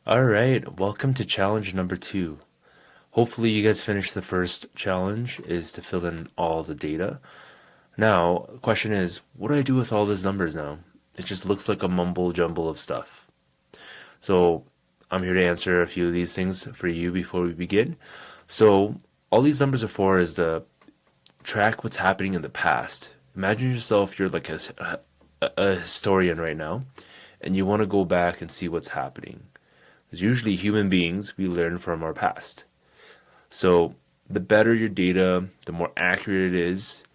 All right, welcome to challenge number two. Hopefully, you guys finished the first challenge, is to fill in all the data. Now, the question is, what do I do with all these numbers now? It just looks like a mumble jumble of stuff. So, I'm here to answer a few of these things for you before we begin. So, all these numbers are for is to track what's happening in the past. Imagine yourself, you're like a historian right now, and you want to go back and see what's happening. Because usually human beings, we learn from our past. So the better your data, the more accurate it is.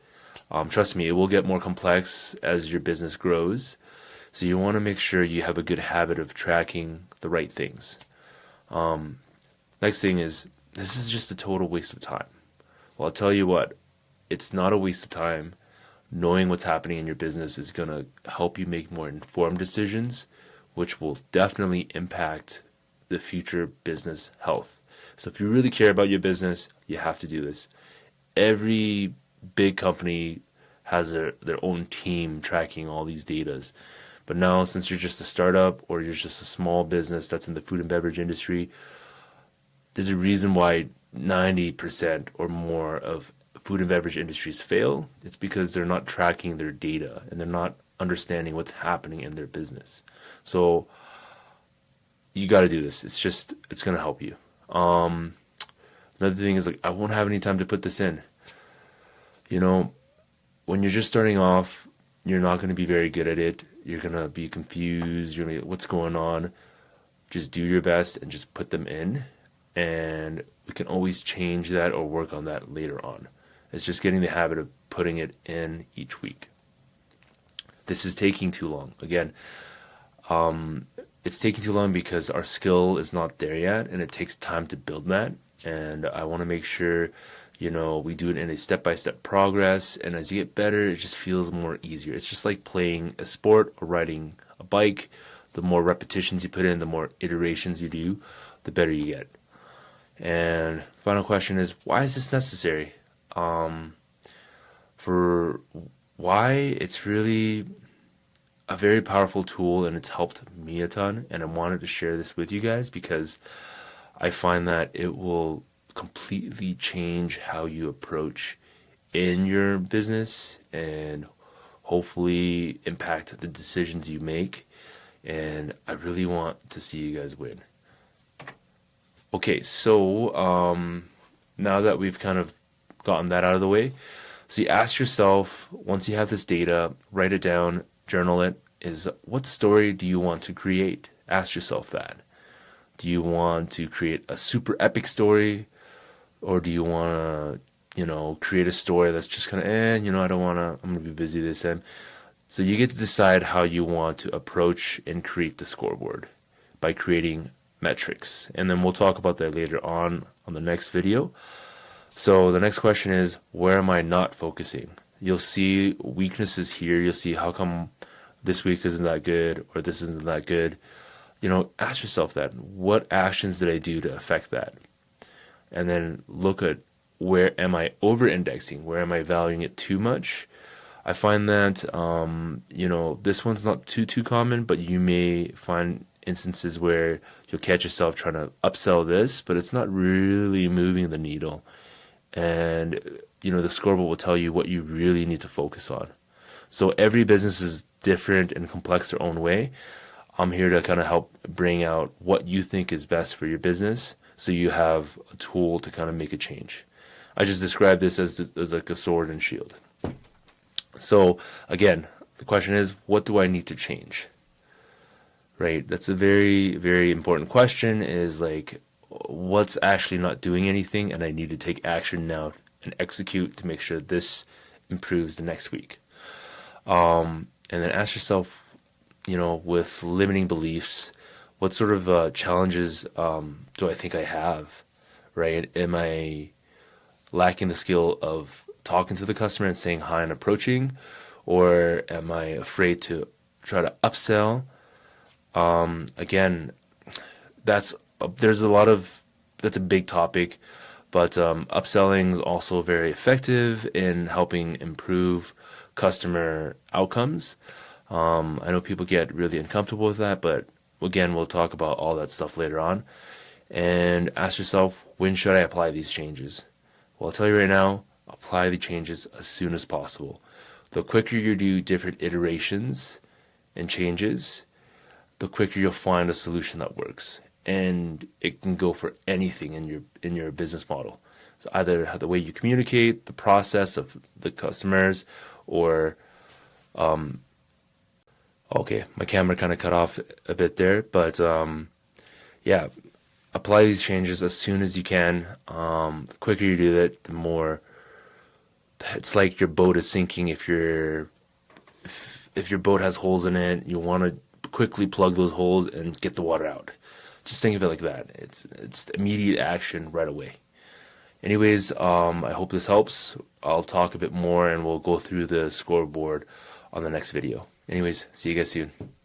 Trust me, it will get more complex as your business grows. So you want to make sure you have a good habit of tracking the right things. Next thing is, this is just a total waste of time. Well, I'll tell you what, it's not a waste of time. Knowing what's happening in your business is going to help you make more informed decisions, which will definitely impact the future business health. So if you really care about your business, you have to do this. Every big company has their own team tracking all these datas. But now, since you're just a startup or you're just a small business that's in the food and beverage industry, there's a reason why 90% or more of food and beverage industries fail. It's because they're not tracking their data and they're not understanding what's happening in their business. So you got to do this. It's going to help you. Another thing is, like, I won't have any time to put this in. You know, when you're just starting off, you're not going to be very good at it. You're going to be confused. You're going to be, what's going on? Just do your best and just put them in. And we can always change that or work on that later on. It's just getting the habit of putting it in each week. This is taking too long. Again, it's taking too long because our skill is not there yet, and it takes time to build that. And I want to make sure, we do it in a step-by-step progress. And as you get better, it just feels more easier. It's just like playing a sport or riding a bike. The more repetitions you put in, the more iterations you do, the better you get. And final question is, why is this necessary? For why, it's really a very powerful tool, and it's helped me a ton, and I wanted to share this with you guys because I find that it will completely change how you approach in your business and hopefully impact the decisions you make, and I really want to see you guys win. Okay, so now that we've kind of gotten that out of the way, so you ask yourself, once you have this data, write it down, journal it, is what story do you want to create? Ask yourself that. Do you want to create a super epic story, or do you want to, create a story that's just kind of, I don't want to, I'm going to be busy this time. So you get to decide how you want to approach and create the scoreboard by creating metrics. And then we'll talk about that later on the next video. So the next question is, where am I not focusing? You'll see weaknesses here. You'll see how come this week isn't that good or this isn't that good. Ask yourself that. What actions did I do to affect that? And then look at, where am I over-indexing? Where am I valuing it too much? I find that, this one's not too common, but you may find instances where you'll catch yourself trying to upsell this, but it's not really moving the needle. And, the scoreboard will tell you what you really need to focus on. So every business is different and complex their own way. I'm here to kind of help bring out what you think is best for your business so you have a tool to kind of make a change. I just described this as like a sword and shield. So again, the question is, what do I need to change? Right? That's a very, very important question, is like, what's actually not doing anything and I need to take action now and execute to make sure this improves the next week. And then ask yourself, with limiting beliefs, what sort of challenges do I think I have, right? Am I lacking the skill of talking to the customer and saying hi and approaching, or am I afraid to try to upsell? Again, that's a big topic, but upselling is also very effective in helping improve customer outcomes. I know people get really uncomfortable with that, but again, we'll talk about all that stuff later on. And ask yourself, when should I apply these changes? Well, I'll tell you right now, apply the changes as soon as possible. The quicker you do different iterations and changes, the quicker you'll find a solution that works. And it can go for anything in your business model. So either the way you communicate, the process of the customers, or okay, my camera kind of cut off a bit there, but yeah, apply these changes as soon as you can. The quicker you do it, the more it's like your boat is sinking. If your boat has holes in it, you want to quickly plug those holes and get the water out. Just think of it like that. It's immediate action right away. Anyways, I hope this helps. I'll talk a bit more and we'll go through the scoreboard on the next video. Anyways, see you guys soon.